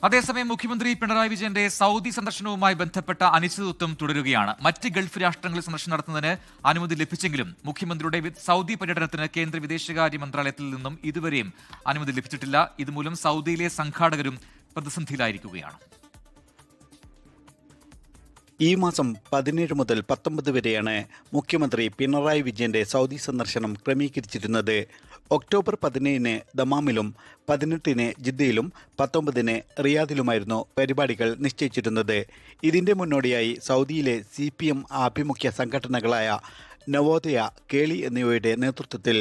അതേസമയം മുഖ്യമന്ത്രി പിണറായി വിജയന്റെ സൗദി സന്ദർശനവുമായി ബന്ധപ്പെട്ട അനിശ്ചിതത്വം തുടരുകയാണ്. മറ്റ് ഗൾഫ് രാഷ്ട്രങ്ങളിൽ സന്ദർശനം നടത്തുന്നതിന് അനുമതി ലഭിച്ചെങ്കിലും മുഖ്യമന്ത്രിയുടെ സൗദി പര്യടനത്തിന് കേന്ദ്ര വിദേശകാര്യ മന്ത്രാലയത്തിൽ നിന്നും ഇതുവരെയും അനുമതി ലഭിച്ചിട്ടില്ല. ഇതുമൂലം സൗദിയിലെ സംഘാടകരും പ്രതിസന്ധിയിലായിരിക്കുകയാണ്. ഈ മാസം 17 മുതൽ 19 വരെയാണ് മുഖ്യമന്ത്രി പിണറായി വിജയന്റെ സൗദി സന്ദർശനം ക്രമീകരിച്ചിരുന്നത്. ഒക്ടോബർ 17-ന് ദമാമിലും 18-ന് ജിദ്ദയിലും 19-ന് റിയാദിലുമായിരുന്നു പരിപാടികൾ നിശ്ചയിച്ചിരുന്നത്. ഇതിന്റെ മുന്നോടിയായി സൗദിയിലെ CPM ആഭിമുഖ്യ സംഘടനകളായ നവോദയ, കേളി എന്നിവയുടെ നേതൃത്വത്തിൽ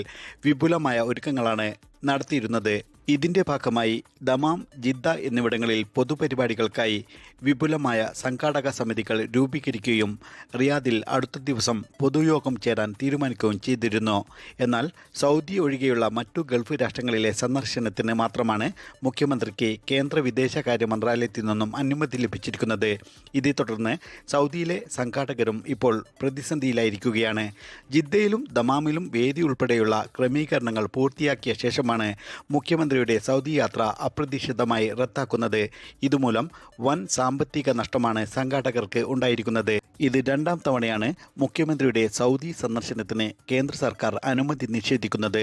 വിപുലമായ ഒരുക്കങ്ങളാണ് നടത്തിയിരുന്നത്. ഇതിന്റെ ഭാഗമായി ദമാം, ജിദ്ദ എന്നിവിടങ്ങളിൽ പൊതുപരിപാടികൾക്കായി വിപുലമായ സംഘാടക സമിതികൾ രൂപീകരിക്കുകയും റിയാദിൽ അടുത്ത ദിവസം പൊതുയോഗം ചേരാൻ തീരുമാനിക്കുകയും ചെയ്തിരുന്നു. എന്നാൽ സൗദി ഒഴികെയുള്ള മറ്റു ഗൾഫ് രാഷ്ട്രങ്ങളിലെ സന്ദർശനത്തിന് മാത്രമാണ് മുഖ്യമന്ത്രിക്ക് കേന്ദ്ര വിദേശകാര്യ മന്ത്രാലയത്തിൽ നിന്നും അനുമതി ലഭിച്ചിരിക്കുന്നത്. ഇതേ തുടർന്ന് സൗദിയിലെ സംഘാടകരും ഇപ്പോൾ പ്രതിസന്ധിയിലായിരിക്കുകയാണ്. ജിദ്ദയിലും ദമാമിലും വേദി ഉൾപ്പെടെയുള്ള ക്രമീകരണങ്ങൾ പൂർത്തിയാക്കിയ ശേഷമാണ് മുഖ്യമന്ത്രിയുടെ സൗദി യാത്ര അപ്രതീക്ഷിതമായി റദ്ദാക്കുന്നത്. ഇതുമൂലം വൻ സാമ്പത്തിക നഷ്ടമാണ് സംഘാടകർക്ക് ഉണ്ടായിരിക്കുന്നത്. ഇത് 2ാം തവണയാണ് മുഖ്യമന്ത്രിയുടെ സൗദി സന്ദർശനത്തിന് കേന്ദ്ര സർക്കാർ അനുമതി നിഷേധിക്കുന്നത്.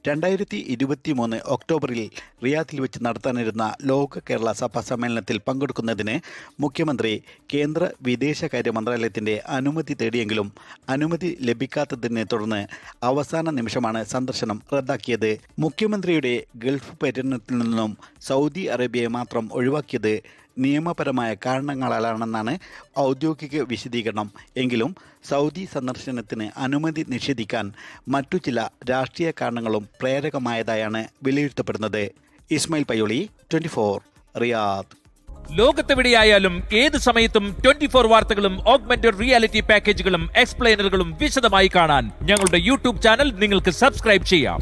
2023 ഒക്ടോബറിൽ റിയാദിൽ വെച്ച് നടത്താനിരുന്ന ലോക കേരള സഭാ സമ്മേളനത്തിൽ പങ്കെടുക്കുന്നതിന് മുഖ്യമന്ത്രി കേന്ദ്ര വിദേശകാര്യ മന്ത്രാലയത്തിന്റെ അനുമതി തേടിയെങ്കിലും അനുമതി ലഭിക്കാത്തതിനെ തുടർന്ന് അവസാന നിമിഷമാണ് സന്ദർശനം റദ്ദാക്കിയത്. മുഖ്യമന്ത്രിയുടെ ഗൾഫ് പര്യടനത്തിൽ നിന്നും സൗദി അറേബ്യയെ മാത്രം ഒഴിവാക്കിയത് നിയമപരമായ കാരണങ്ങളാലാണെന്നാണ് ഔദ്യോഗിക വിശദീകരണം. എങ്കിലും സൗദി സന്ദർശനത്തിന് അനുമതി നിഷേധിക്കാൻ മറ്റു ചില രാഷ്ട്രീയ കാരണങ്ങളും പ്രേരകമായതായാണ് വിലയിരുത്തപ്പെടുന്നത്. ഇസ്മായിൽ പയ്യോളി, 24 റിയാദ്. ലോകത്തെവിടെയായാലും ഏത് സമയത്തും 24 വാർത്തകളും ഓഗ്മെന്റഡ് റിയാലിറ്റി പാക്കേജുകളും എക്സ്പ്ലെയിനറുകളും വിശദമായി കാണാൻ ഞങ്ങളുടെ യൂട്യൂബ് ചാനൽ നിങ്ങൾക്ക് സബ്സ്ക്രൈബ് ചെയ്യാം.